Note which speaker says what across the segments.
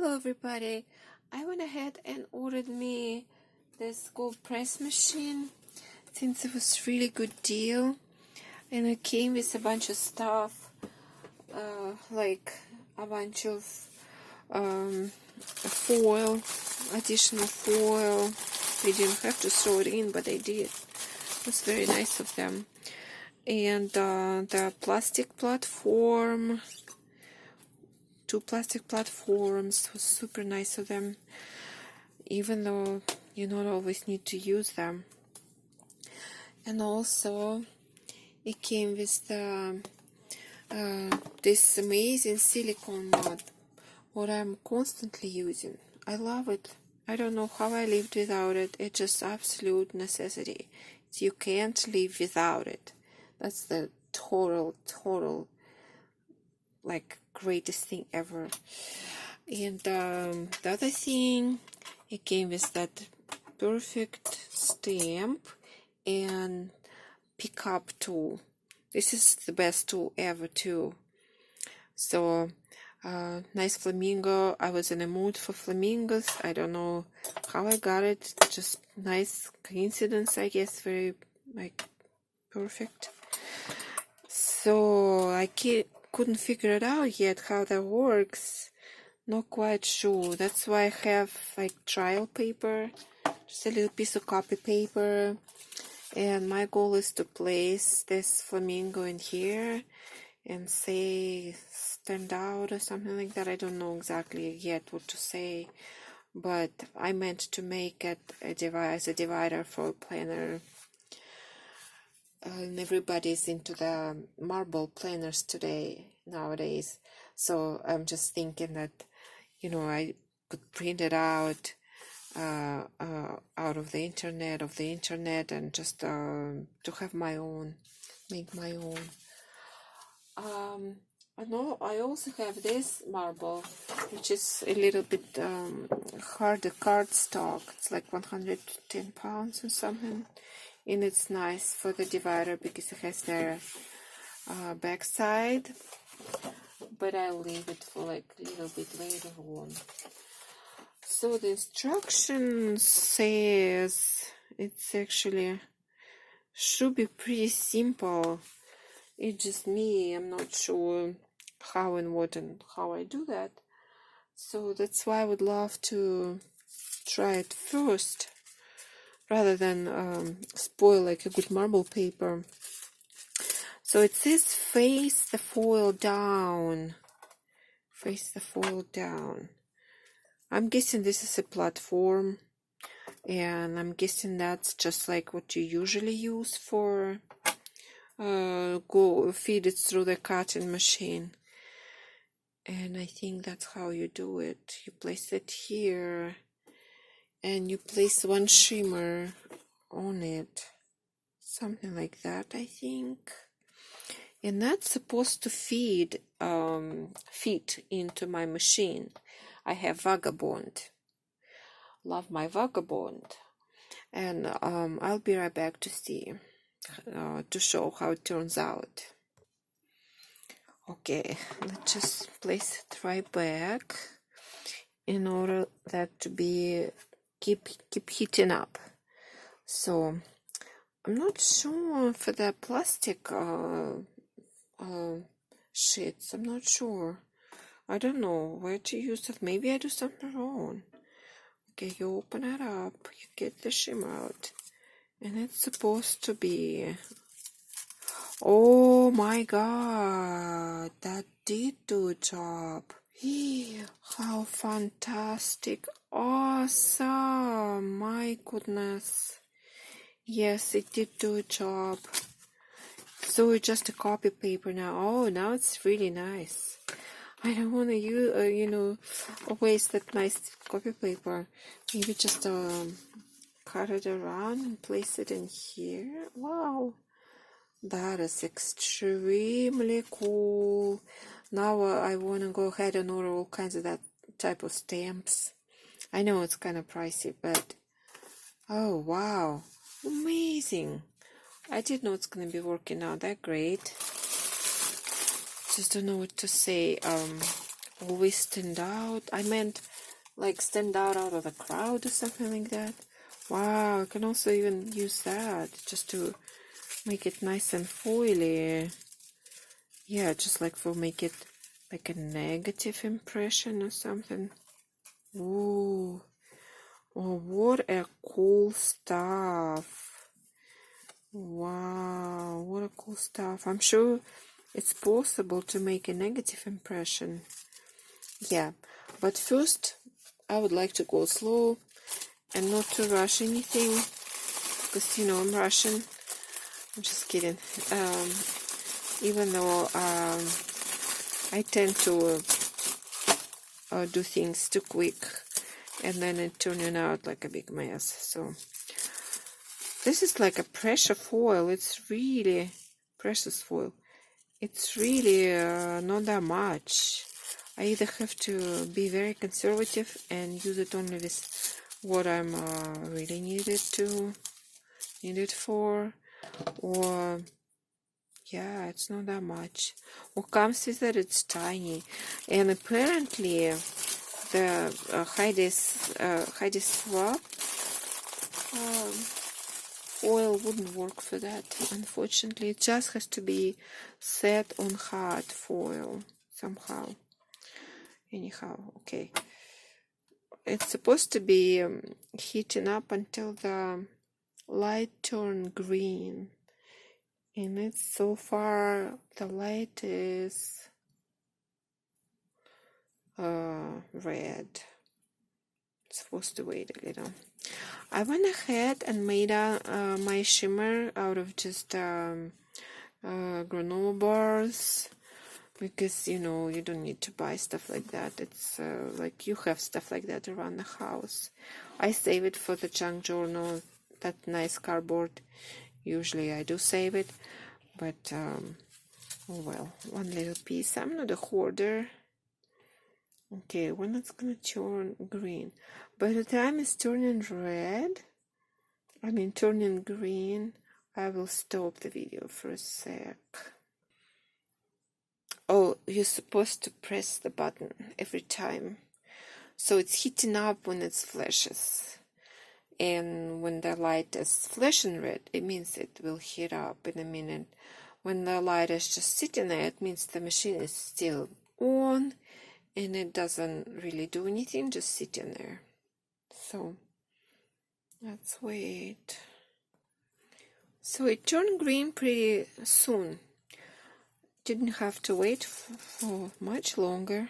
Speaker 1: Hello everybody, I went ahead and ordered me this Gopress machine since it was really good deal, and it came with a bunch of stuff, like a bunch of foil, additional foil. They didn't have to throw it in, but they did. It was very nice of them. And the plastic platform, 2 plastic platforms, was super nice of them, even though you not always need to use them. And also it came with the this amazing silicone mud, what I'm constantly using. I love it. I don't know how I lived without it. It's just absolute necessity. You can't live without it. That's the total like greatest thing ever. And the other thing, it came with that perfect stamp and pickup tool. This is the best tool ever too. So nice flamingo. I was in a mood for flamingos. I don't know how I got it, just nice coincidence, I guess. Very like perfect. So I couldn't figure it out yet how that works. Not quite sure. That's why I have like trial paper, just a little piece of copy paper, and my goal is to place this flamingo in here and say stand out or something like that. I don't know exactly yet what to say, but I meant to make it a divider for a planner. And everybody's into the marble planners nowadays, so I'm just thinking that, I could print it out of the internet and just to have my own, make my own. I also have this marble, which is a little bit harder cardstock. It's like 110 pounds or something, and it's nice for the divider because it has their backside, but I'll leave it for like a little bit later on. So the instructions says it's actually should be pretty simple. It's just me, I'm not sure how and what and how I do that. So that's why I would love to try it first, rather than spoil like a good marble paper. So it says face the foil down. Face the foil down. I'm guessing this is a platform, and I'm guessing that's just like what you usually use for feed it through the cutting machine. And I think that's how you do it. You place it here, and you place one shimmer on it, something like that, I think. And that's supposed to fit into my machine. I have Vagabond. Love my Vagabond. And I'll be right back to see, to show how it turns out. Okay, let's just place it right back in order that to be keep heating up. So I'm not sure for the plastic sheets. I'm not sure. I don't know where to use it. Maybe I do something wrong. Okay, you open it up, you get the shimmer out, and it's supposed to be, oh my god, that did do a job. How fantastic, awesome, my goodness. Yes, it did do a job. So it's just a copy paper now. Oh, now it's really nice. I don't want to use, waste that nice copy paper. Maybe just cut it around and place it in here. Wow, that is extremely cool. Now I want to go ahead and order all kinds of that type of stamps. I know it's kind of pricey, but oh wow, amazing. I didn't know it's going to be working out that great. Just don't know what to say. always stand out. I meant like stand out of the crowd or something like that. Wow, I can also even use that just to make it nice and foily. Yeah, just like for make it like a negative impression or something. Ooh, oh, what a cool stuff. Wow, what a cool stuff. I'm sure it's possible to make a negative impression. Yeah, but first I would like to go slow and not to rush anything, because you know I'm Russian. I'm just kidding. Even though I tend to do things too quick, and then it turning out like a big mess. So this is like a pressure foil. It's really precious foil. It's really not that much. I either have to be very conservative and use it only with what I'm really need it for, or yeah, it's not that much. What comes with it, it's tiny, and apparently the Heidi Swap foil wouldn't work for that. Unfortunately, it just has to be set on hard foil somehow. Anyhow, okay. It's supposed to be heating up until the light turn green, and it's so far the light is red. It's supposed to wait a little. I went ahead and made my shimmer out of just granola bars, because you know you don't need to buy stuff like that. It's like you have stuff like that around the house. I save it for the junk journal, that nice cardboard. Usually I do save it, but oh well, one little piece. I'm not a hoarder. Okay, when it's gonna turn green. By the time it's turning turning green, I will stop the video for a sec. Oh, you're supposed to press the button every time. So it's heating up when it flashes. And when the light is flashing red, it means it will heat up in a minute. When the light is just sitting there, it means the machine is still on and it doesn't really do anything, just sitting there. So let's wait. So it turned green pretty soon. Didn't have to wait for much longer.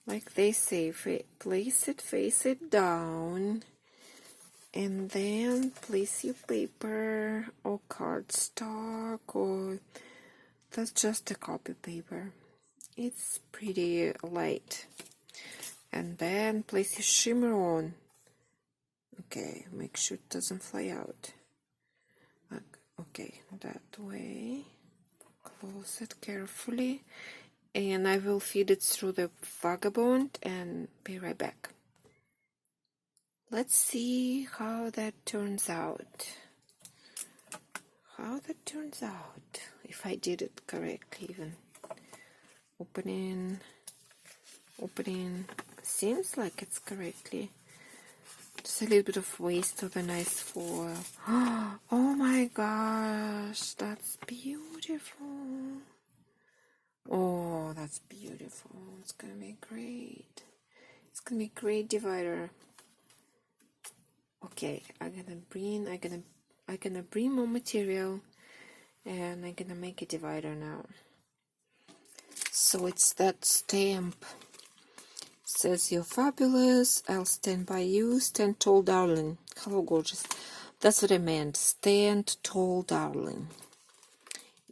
Speaker 1: Like they say, place it, face it down, and then place your paper or cardstock, or that's just a copy paper. It's pretty light. And then place your shimmer on. Okay, make sure it doesn't fly out. Okay, that way. Close it carefully. And I will feed it through the Vagabond and be right back. Let's see how that turns out. If I did it correctly even. Opening. Seems like it's correctly. Just a little bit of waste of the nice foil. Oh my gosh, that's beautiful. Oh, that's beautiful. It's gonna be great. It's gonna be a great divider. Okay, I'm gonna bring more material, and I'm gonna make a divider now. So it's that stamp. Says you're fabulous. I'll stand by you. Stand tall, darling. Hello, gorgeous. That's what I meant. Stand tall, darling.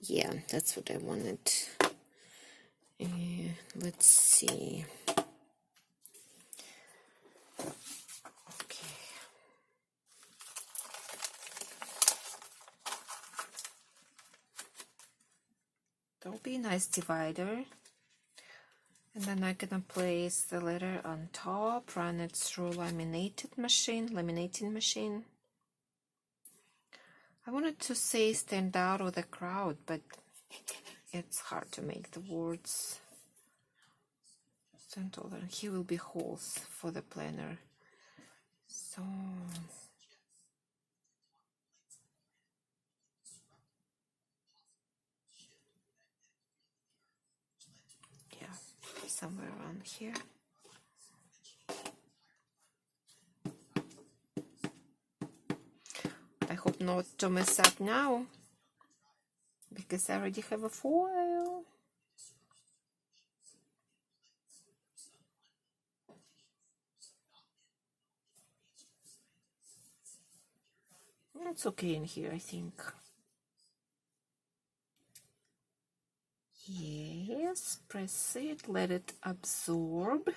Speaker 1: Yeah, that's what I wanted. Let's see. Okay. That'll be a nice divider. And then I'm gonna place the letter on top, run it through laminating machine. I wanted to say stand out of the crowd, but it's hard to make the words Stand taller. Here will be holes for the planner. So yeah, somewhere around here. I hope not to mess up now, because I already have a foil. It's okay in here, I think. Yes, press it, let it absorb.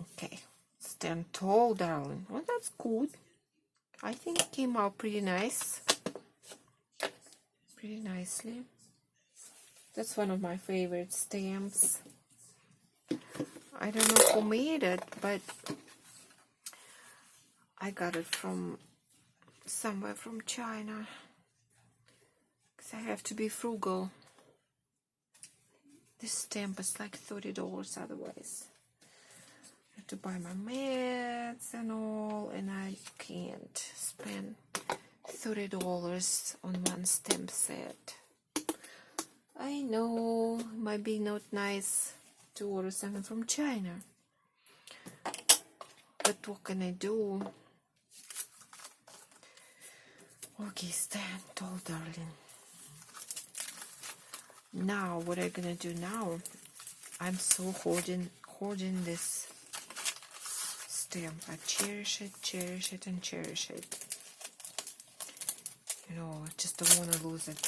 Speaker 1: Okay, stand tall, darling. Well, that's good. I think it came out pretty nice. Pretty nicely. That's one of my favorite stamps. I don't know who made it, but I got it from somewhere from China. Because I have to be frugal. This stamp is like $30 otherwise. I have to buy my meds and all, and I can't spend $30 on one stamp set. I know it might be not nice to order something from China, but what can I do? Okay, stand tall, darling. Now, what I'm gonna do now? I'm so hoarding this stamp. I cherish it, and cherish it. You know, I just don't want to lose it.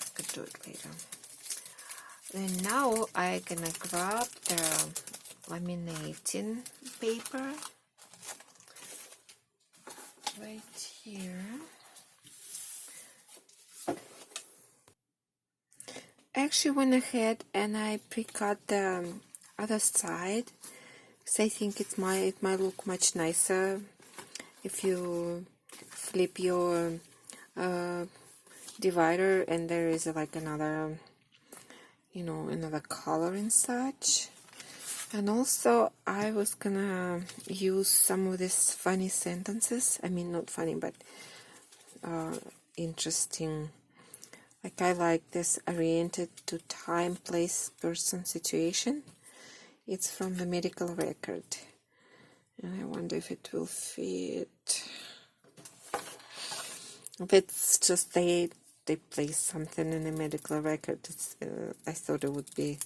Speaker 1: I could do it later. Then now I'm gonna grab the laminating paper right here. I actually went ahead and I pre-cut the other side because I think it might look much nicer if you flip your divider and there is like another, you know, another color and such. And also I was gonna use some of these funny sentences. I mean, not funny, but interesting. Like, I like this oriented to time, place, person, situation. It's from the medical record. And I wonder if it will fit. If it's just they place something in a medical record, I thought it would be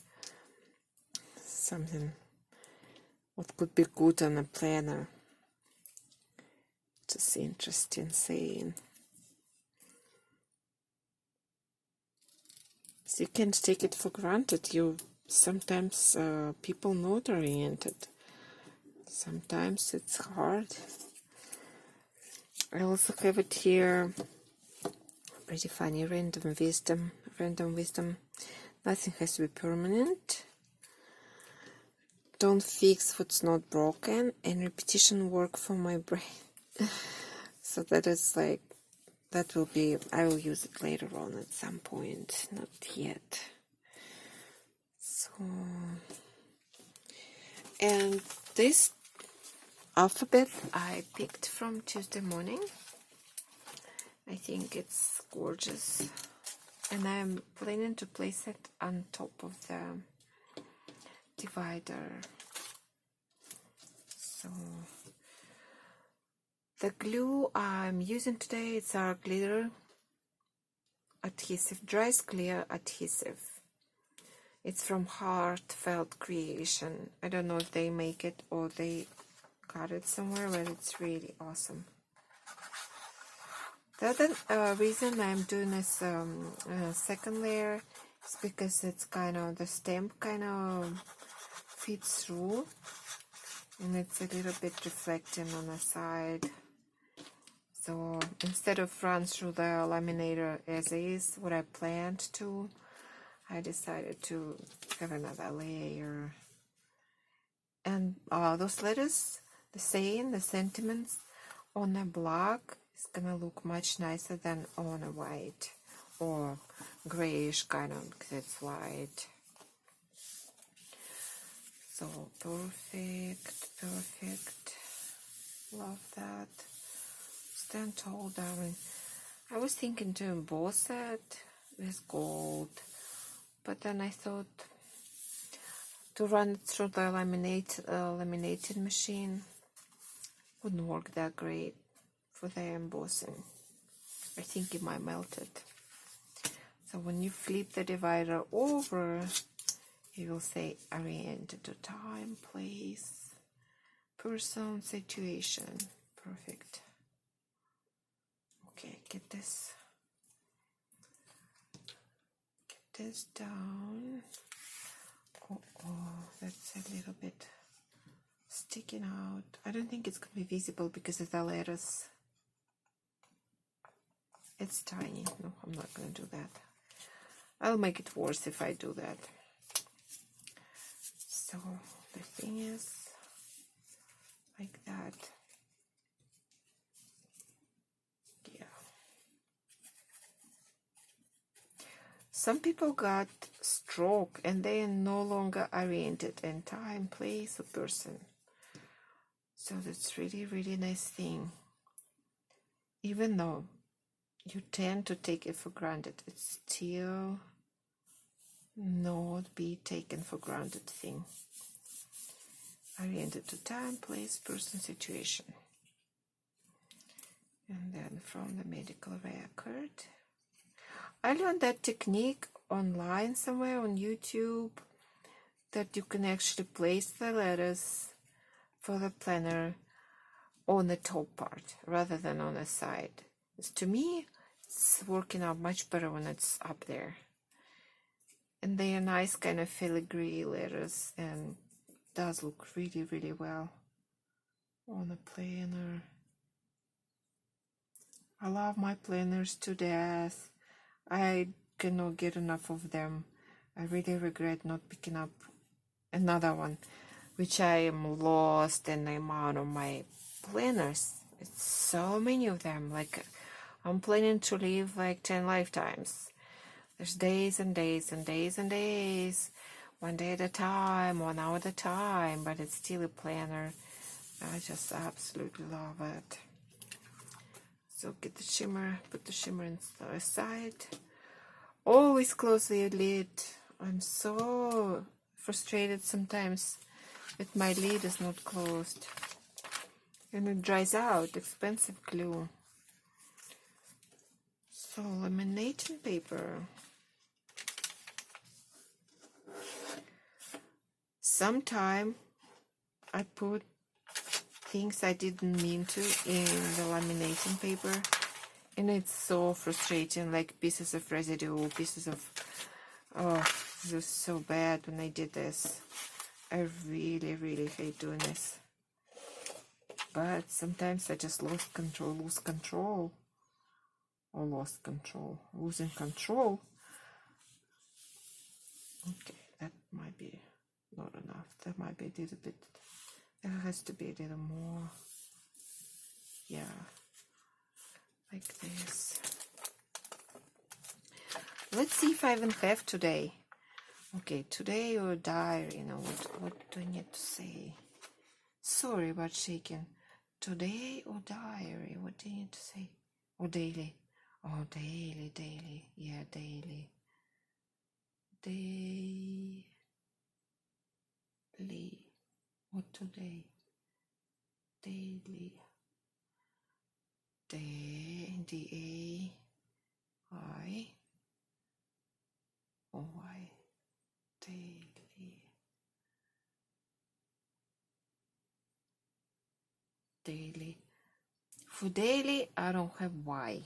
Speaker 1: something what could be good on a planner. Just interesting saying. So you can't take it for granted. You sometimes people not oriented. Sometimes it's hard. I also have it here. Pretty funny. Random wisdom. Nothing has to be permanent. Don't fix what's not broken, and repetition work for my brain. So that is like, that will be, I will use it later on at some point, not yet. So, and this alphabet I picked from Tuesday morning. I think it's gorgeous, and I'm planning to place it on top of the divider. So the glue I'm using today, it's our glitter adhesive, dries clear adhesive. It's from Heartfelt Creation. I don't know if they make it or they got it somewhere, but it's really awesome. The other reason I'm doing this second layer is because it's kind of, the stamp kind of fits through, and it's a little bit reflecting on the side. So instead of run through the laminator as is, what I planned to, I decided to have another layer. And those letters, the saying, the sentiments on a black is gonna look much nicer than on a white or grayish kind of, because it's white. So perfect, perfect. Love that. Stand tall, darling. I was thinking to emboss it with gold, but then I thought to run it through the laminating machine wouldn't work that great for the embossing. I think it might melt it. So when you flip the divider over, it will say oriented to time, place, person, situation. Perfect. Okay, get this down. Oh, that's a little bit sticking out. I don't think it's gonna be visible because of the letters. It's tiny. No, I'm not gonna do that. I'll make it worse if I do that. So the thing is like that. Yeah. Some people got stroke and they are no longer oriented in time, place, or person. So that's really, really nice thing. Even though you tend to take it for granted, it's still not be taken for granted thing. Oriented to time, place, person, situation. And then from the medical record. I learned that technique online somewhere on YouTube, that you can actually place the letters for the planner on the top part rather than on the side. To me, it's working out much better when it's up there. And they are nice kind of filigree letters and does look really, really well on a planner. I love my planners to death. I cannot get enough of them. I really regret not picking up another one, which I am lost in the amount of my planners. It's so many of them. Like, I'm planning to live like 10 lifetimes. There's days and days and days and days, 1 day at a time, 1 hour at a time, but it's still a planner. I just absolutely love it. So get the shimmer, put the shimmer inside. Always close the lid. I'm so frustrated sometimes that my lid is not closed. And it dries out, expensive glue. So laminating paper. Sometime I put things I didn't mean to in the laminating paper, and it's so frustrating, like pieces of residue, pieces of, oh, this was so bad when I did this. I really, really hate doing this. But sometimes I just lose control, losing control. Okay, that might be not enough. That might be a little bit, there has to be a little more. Yeah, like this. Let's see if I even have today. Okay, today or diary, you know, what do I need to say? Sorry about shaking. Today or diary, what do you need to say? Or daily? Oh, daily, yeah, daily. Daily. What today? Daily. D-A-I-O-Y. Daily. Daily. For daily, I don't have Y.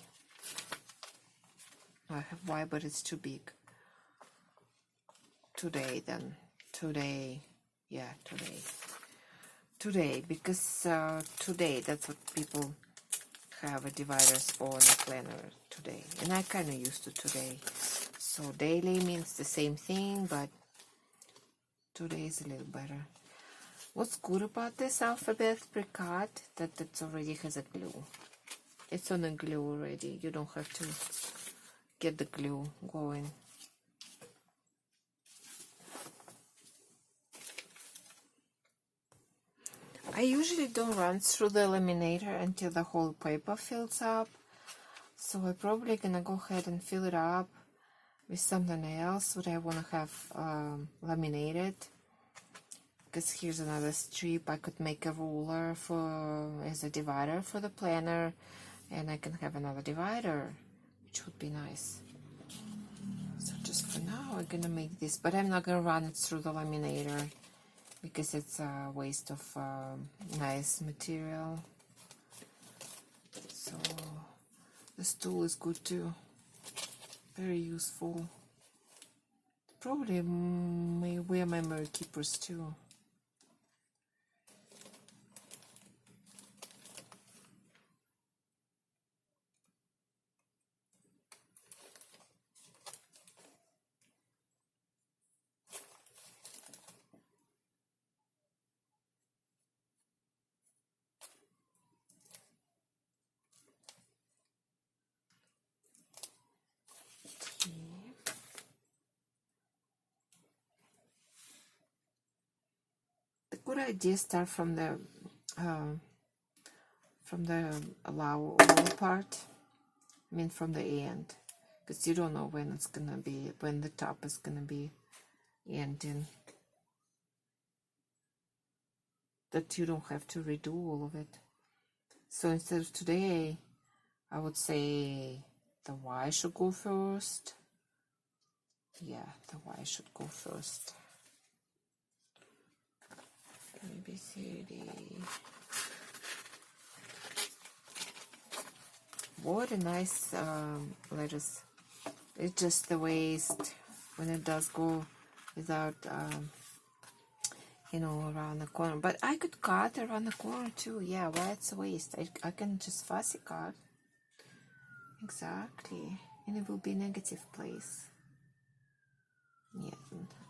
Speaker 1: I have Y, but it's too big. Today, then. Today. Yeah, today. Today, because today, that's what people have a dividers on a planner today. And I kind of used to today. So daily means the same thing, but today is a little better. What's good about this alphabet precard that it already has a glue. It's on a glue already. You don't have to get the glue going. I usually don't run through the laminator until the whole paper fills up. So I'm probably gonna go ahead and fill it up with something else what I want to have laminated. Because here's another strip. I could make a ruler as a divider for the planner, and I can have another divider, which would be nice. So just for now, I'm gonna make this, but I'm not gonna run it through the laminator because it's a waste of nice material. So this tool is good too, very useful. Probably may wear my memory keepers too. The good idea start from the lower part. I mean from the end, because you don't know when it's gonna be, when the top is gonna be ending. That you don't have to redo all of it. So instead of today, I would say the Y should go first. Yeah, the Y should go first. Maybe 30. What a nice letters. It's just the waist when it does go without, you know, around the corner. But I could cut around the corner too. Yeah, why it's a waist? I can just fussy cut. Exactly. And it will be negative place. Yeah,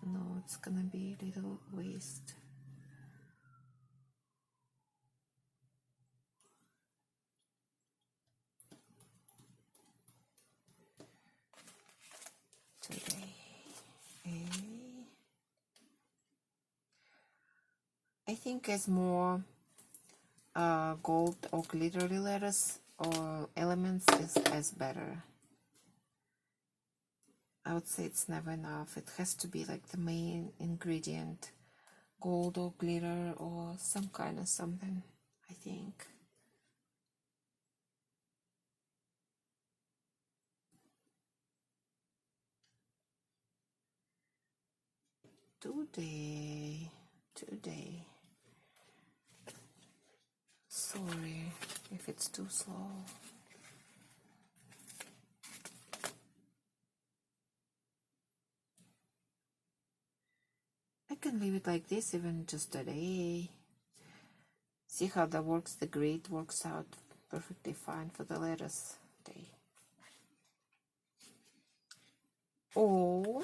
Speaker 1: no, it's gonna be a little waist. Today. I think as more gold or glittery letters or elements is better. I would say it's never enough. It has to be like the main ingredient, gold or glitter or some kind of something, I think. Today. Sorry if it's too slow. I can leave it like this even just a day. See how that works, the grid works out perfectly fine for the letters day. Oh,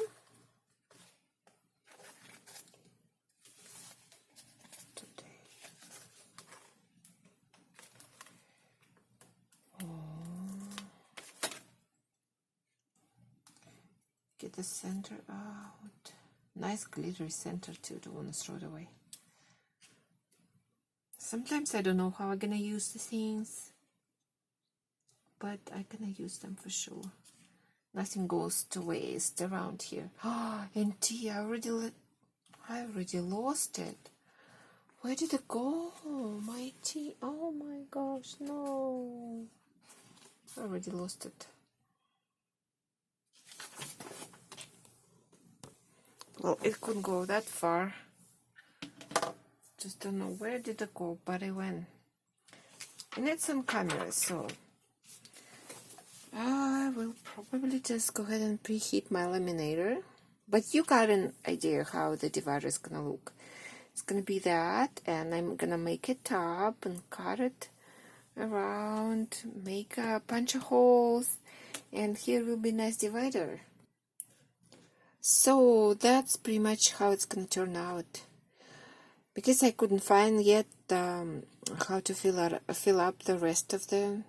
Speaker 1: today. Oh. Get the center out. Nice glittery center too, don't want to throw it away. Sometimes I don't know how I'm gonna use the things, but I'm gonna use them for sure. Nothing goes to waste around here. Oh, and tea, I already lost it. Where did it go? My tea. Oh my gosh, no. I already lost it. Well, it couldn't go that far. Just don't know where did it go, but it went. I need some cameras, so I will probably just go ahead and preheat my laminator. But you got an idea how the divider is gonna look. It's gonna be that, and I'm gonna make a top and cut it around, make a bunch of holes, and here will be a nice divider. So that's pretty much how it's gonna turn out. because I couldn't find yet how to fill up the rest of the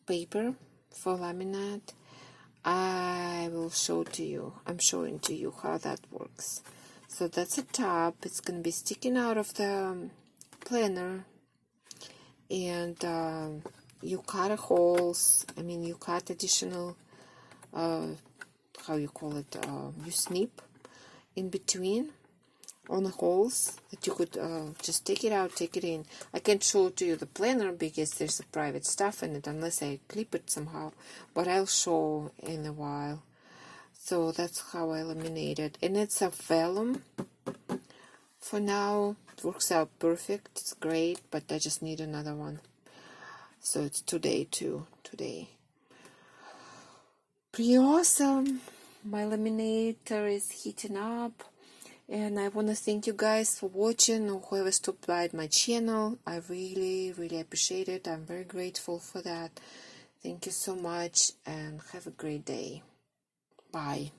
Speaker 1: paper for laminate, I will show to you. I'm showing to you how that works. So that's a top. It's going to be sticking out of the planner, and you cut holes. I mean, you cut additional, how you call it, you snip in between on the holes that you could just take it out, take it in. I can't show to you the planner because there's a private stuff in it unless I clip it somehow, but I'll show in a while. So that's how I laminate it, and it's a vellum for now. It works out perfect. It's great, but I just need another one. So it's today too. Today. Pretty awesome. My laminator is heating up. And I want to thank you guys for watching, or whoever stopped by my channel. I really, really appreciate it. I'm very grateful for that. Thank you so much, and have a great day. Bye.